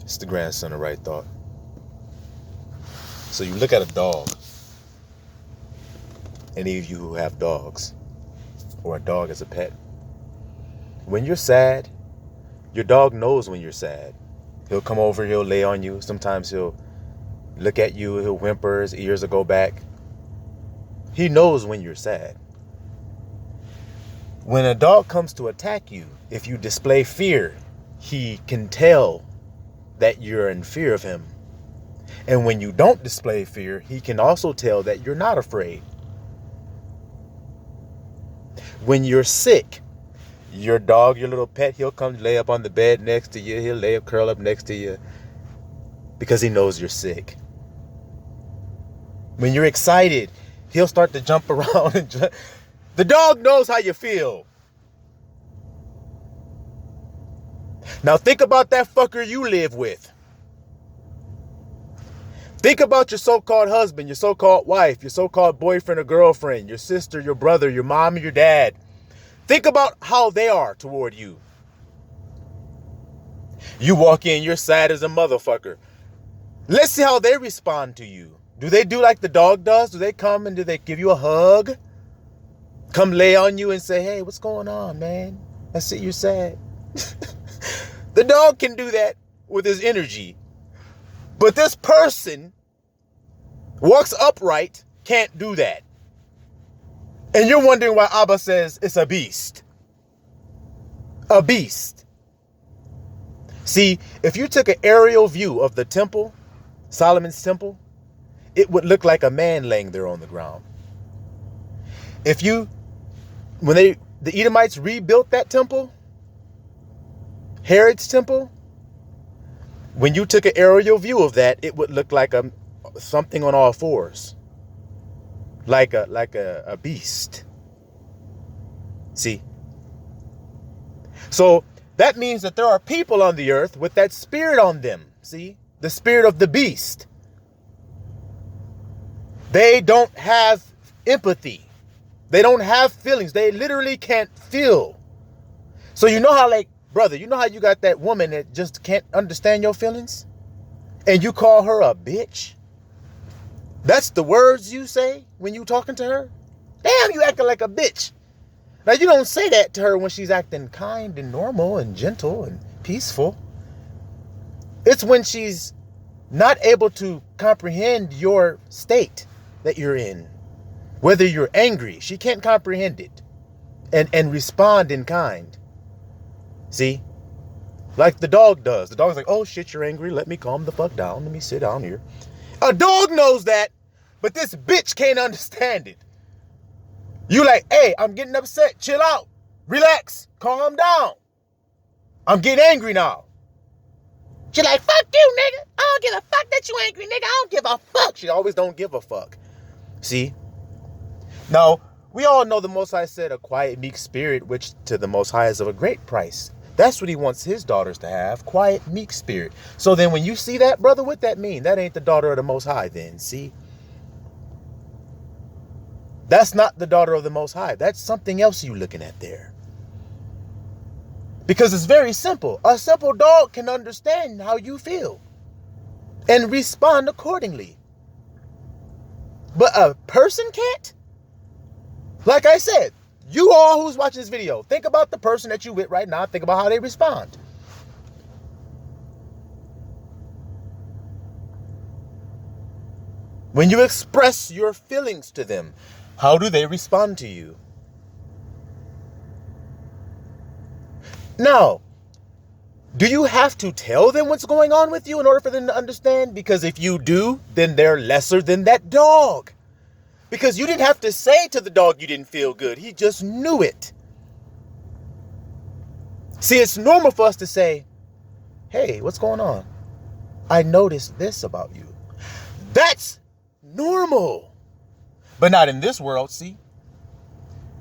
It's the grandson of Right Thought. So you look at a dog. Any of you who have dogs, or a dog as a pet, when you're sad, your dog knows when you're sad. He'll come over, he'll lay on you. Sometimes he'll look at you, he'll whimper, his ears will go back. He knows when you're sad. When a dog comes to attack you, if you display fear, he can tell that you're in fear of him. And when you don't display fear, he can also tell that you're not afraid. When you're sick, your dog, your little pet, he'll come lay up on the bed next to you. He'll lay up, curl up next to you because he knows you're sick. When you're excited, he'll start to jump around. The dog knows how you feel. Now think about that fucker you live with. Think about your so-called husband, your so-called wife, your so-called boyfriend or girlfriend, your sister, your brother, your mom, or your dad. Think about how they are toward you. You walk in, you're sad as a motherfucker. Let's see how they respond to you. Do they do like the dog does? Do they come and do they give you a hug? Come lay on you and say, hey, what's going on, man? I see you're sad. The dog can do that with his energy. But this person walks upright, can't do that. And you're wondering why Abba says it's a beast. A beast. See, if you took an aerial view of the temple, Solomon's temple, it would look like a man laying there on the ground. When the Edomites rebuilt that temple, Herod's temple, when you took an aerial view of that, it would look like something on all fours. Like a beast. See? So that means that there are people on the earth with that spirit on them. See? The spirit of the beast. They don't have empathy. They don't have feelings. They literally can't feel. So you know how, like, brother, you know how you got that woman that just can't understand your feelings? And you call her a bitch? That's the words you say when you talking to her? Damn, you acting like a bitch. Now, you don't say that to her when she's acting kind and normal and gentle and peaceful. It's when she's not able to comprehend your state that you're in. Whether you're angry, she can't comprehend it and respond in kind. See? Like the dog does. The dog's like, oh shit, you're angry. Let me calm the fuck down. Let me sit down here. A dog knows that, but this bitch can't understand it. You like, hey, I'm getting upset. Chill out. Relax. Calm down. I'm getting angry now. She like, fuck you, nigga. I don't give a fuck that you angry, nigga. I don't give a fuck. She always don't give a fuck. See? Now, we all know the Most High said a quiet, meek spirit, which to the Most High is of a great price. That's what he wants his daughters to have. Quiet, meek spirit. So then when you see that, brother, what that mean? That ain't the daughter of the Most High then, see? That's not the daughter of the Most High. That's something else you looking at there. Because it's very simple. A simple dog can understand how you feel and respond accordingly. But a person can't? Like I said, you all who's watching this video, think about the person that you with right now. Think about how they respond. When you express your feelings to them, how do they respond to you? Now, do you have to tell them what's going on with you in order for them to understand? Because if you do, then they're lesser than that dog. Because you didn't have to say to the dog you didn't feel good. He just knew it. See, it's normal for us to say, hey, what's going on? I noticed this about you. That's normal. But not in this world, see?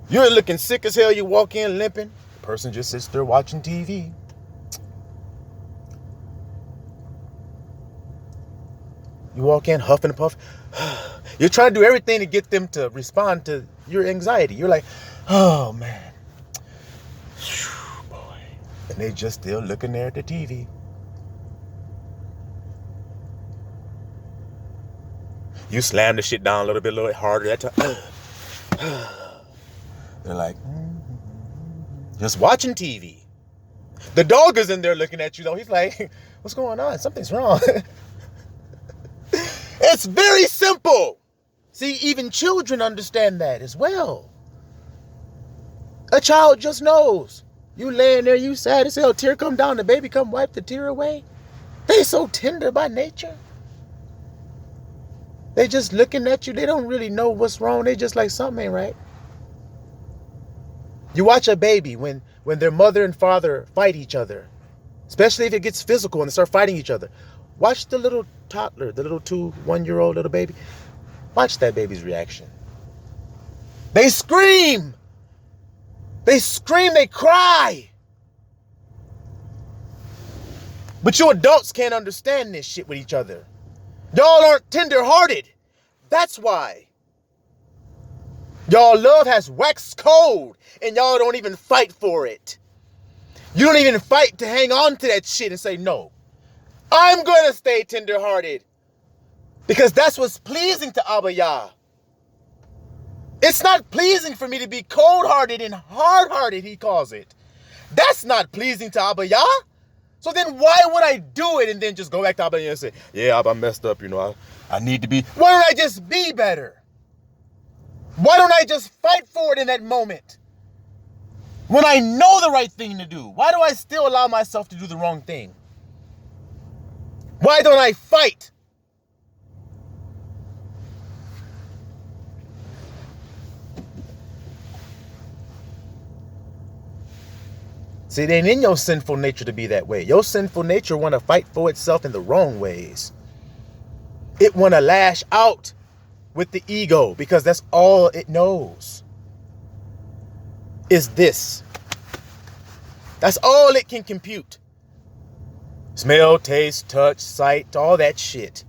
You're looking sick as hell. You walk in limping. The person just sits there watching TV. You walk in huffing and puffing. You're trying to do everything to get them to respond to your anxiety. You're like, oh, man. Whew, boy. And they just still looking there at the TV. You slam the shit down a little bit harder that time. They're like, just watching TV. The dog is in there looking at you though. He's like, what's going on? Something's wrong. It's very simple. See, even children understand that as well. A child just knows. You laying there, you sad as hell, tear come down, the baby come wipe the tear away. They so tender by nature. They just looking at you. They don't really know what's wrong. They just like something ain't right. You watch a baby when their mother and father fight each other, especially if it gets physical and they start fighting each other. Watch the little toddler, the little 1-year-old little baby. Watch that baby's reaction. They scream. They scream, they cry. But you adults can't understand this shit with each other. Y'all aren't tender-hearted. That's why. Y'all love has waxed cold and y'all don't even fight for it. You don't even fight to hang on to that shit and say, no, I'm going to stay tender-hearted because that's what's pleasing to Abba Yah. It's not pleasing for me to be cold-hearted and hard-hearted, he calls it. That's not pleasing to Abba Yah. So then why would I do it and then just go back to Abba Yah and say, yeah, Abba, I messed up, I need to be. Why don't I just be better? Why don't I just fight for it in that moment? When I know the right thing to do, why do I still allow myself to do the wrong thing? Why don't I fight? See, it ain't in your sinful nature to be that way. Your sinful nature want to fight for itself in the wrong ways. It want to lash out with the ego because that's all it knows is this. That's all it can compute. Smell, taste, touch, sight, all that shit.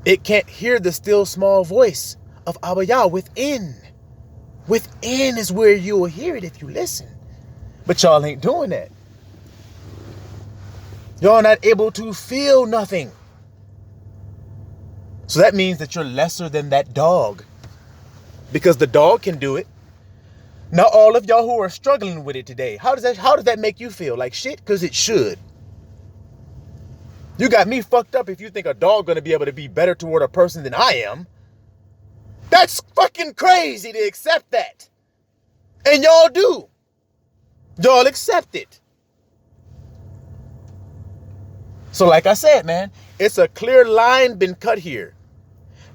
It can't hear the still small voice of Abba Yah within. Within is where you will hear it if you listen. But y'all ain't doing that. Y'all not able to feel nothing. So that means that you're lesser than that dog. Because the dog can do it. Now all of y'all who are struggling with it today, how does that make you feel? Like shit? Because it should. You got me fucked up if you think a dog gonna be able to be better toward a person than I am. That's fucking crazy to accept that. And y'all do. Y'all accept it. So like I said, man, it's a clear line been cut here.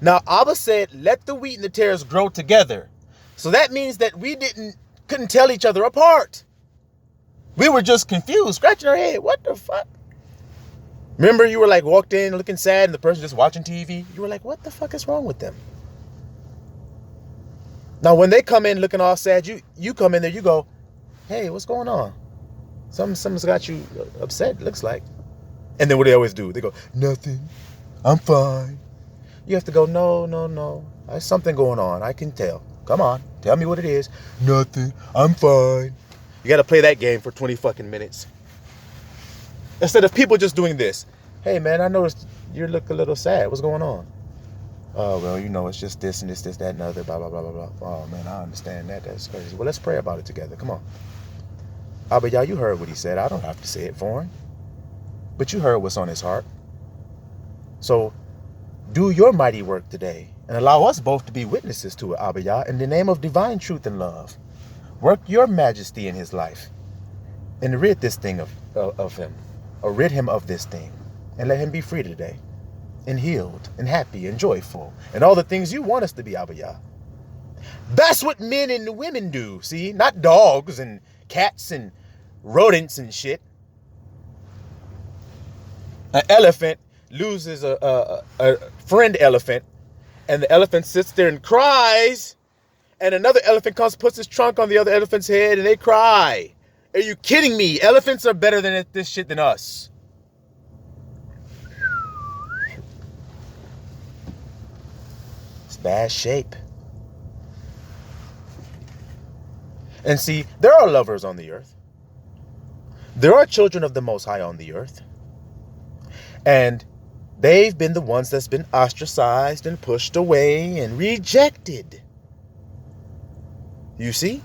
Now, Abba said, let the wheat and the tares grow together. So that means that we couldn't tell each other apart. We were just confused, scratching our head. What the fuck? Remember you were like walked in looking sad and the person just watching TV? You were like, what the fuck is wrong with them? Now, when they come in looking all sad, you come in there, you go, hey, what's going on? Something's got you upset, looks like. And then what they always do, they go, nothing, I'm fine. You have to go, no, there's something going on, I can tell. Come on, tell me what it is. Nothing, I'm fine. You got to play that game for 20 fucking minutes. Instead of people just doing this. Hey, man, I noticed you look a little sad. What's going on? Oh, well, it's just this and this, that, and the other, blah, blah, blah, blah, blah. Oh, man, I understand that. That's crazy. Well, let's pray about it together. Come on. Abba Yah, you heard what he said. I don't have to say it for him. But you heard what's on his heart. So do your mighty work today and allow us both to be witnesses to it, Abba Yah, in the name of divine truth and love. Work your majesty in his life and rid this thing of him, or rid him of this thing, and let him be free today. And healed, and happy, and joyful, and all the things you want us to be, Abba Yah. That's what men and women do, see? Not dogs and cats and rodents and shit. An elephant loses a friend elephant, and the elephant sits there and cries, and another elephant comes, puts his trunk on the other elephant's head, and they cry. Are you kidding me? Elephants are better than this shit than us. Bad shape. And see, there are lovers on the earth. There are children of the Most High on the earth. And They've been the ones that's been ostracized and pushed away and rejected. You see?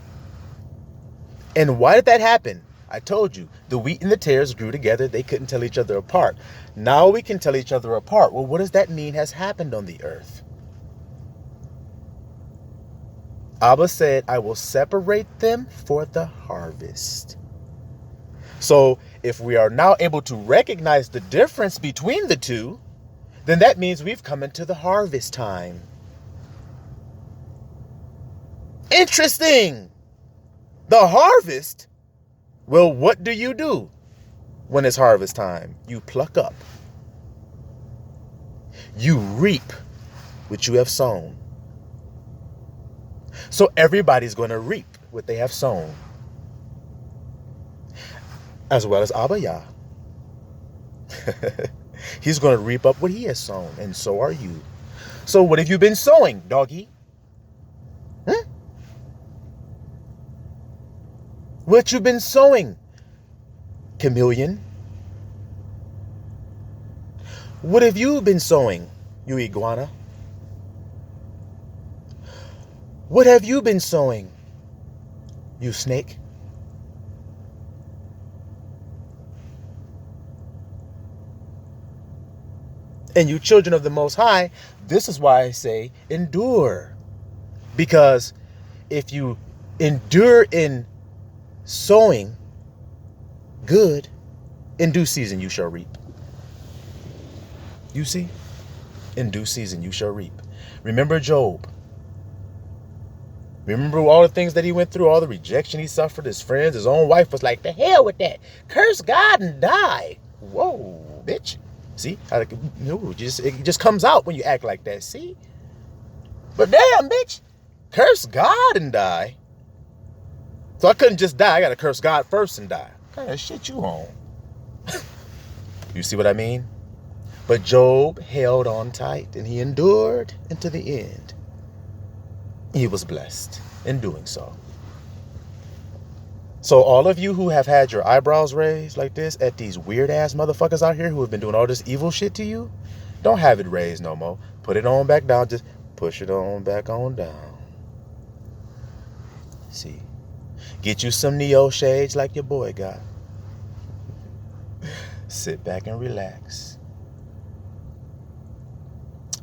And why did that happen? I told you, the wheat and the tares grew together. They couldn't tell each other apart. Now we can tell each other apart. Well, what does that mean has happened on the earth? Abba said, I will separate them for the harvest. So if we are now able to recognize the difference between the two, then that means we've come into the harvest time. Interesting. The harvest? Well, what do you do when it's harvest time? You pluck up. You reap what you have sown. So everybody's going to reap what they have sown. As well as Abba Yah. He's going to reap up what he has sown, and so are you. So what have you been sowing, doggy? What you been sowing, chameleon? What have you been sowing, you iguana? What have you been sowing, you snake? And you children of the Most High, this is why I say endure. Because if you endure in sowing good, in due season you shall reap. You see? In due season you shall reap. Remember Job. Remember all the things that he went through, all the rejection he suffered, his friends, his own wife was like, the hell with that. Curse God and die. Whoa, bitch. See? It just comes out when you act like that, see? But damn, bitch. Curse God and die. So I couldn't just die. I got to curse God first and die. What kind of shit you on? You see what I mean? But Job held on tight and he endured into the end. He was blessed in doing so. So all of you who have had your eyebrows raised like this at these weird ass motherfuckers out here who have been doing all this evil shit to you, don't have it raised no more. Put it on back down. Just push it on back on down. See? Get you some Neo shades like your boy got. Sit back and relax.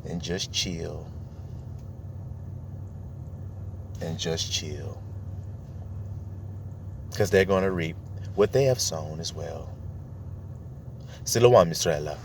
And just chill. And just chill. Because they're going to reap what they have sown as well. Silawam Yisrael.